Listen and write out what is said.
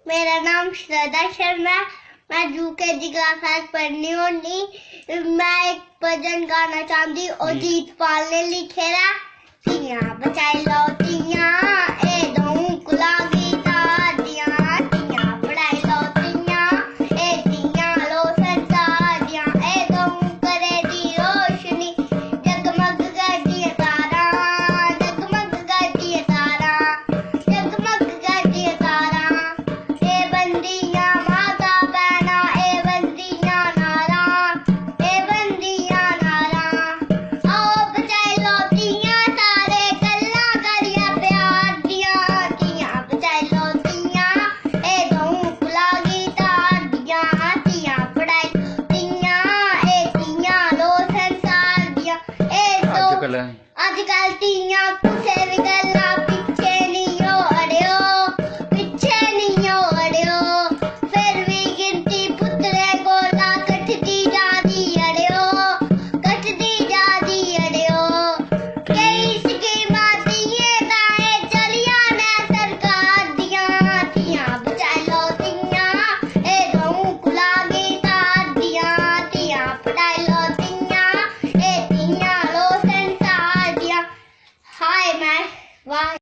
मेरा नाम श्रद्धा शर्मा है। मैं यूकेजी क्लास 5 पढ़नी होनी। मैं एक भजन गाना चाहती और जीत पाल ने लिखे रा। तियां बचाई लो तियां ए दऊं कुला गीता दियां तियां पढ़ाई लो तियां ए तियां लो संसार दियां ए दऊं करे दी रोशनी जगमग करदी तारा जगमग करदी तारा जगमग करदी तारा ए बंदियां माता बहना ए बंदियां नारा ए बंदियां नारा आओ बचाई लो तियां सारे गल्लां करिया प्यार दियां तियां बचाई लो तियां ए दऊं कुला गीता दियां तियां पढ़ाई तियां ए तियां लो संसार दियां ए तो अजकल तियां कुछ भी गल्लां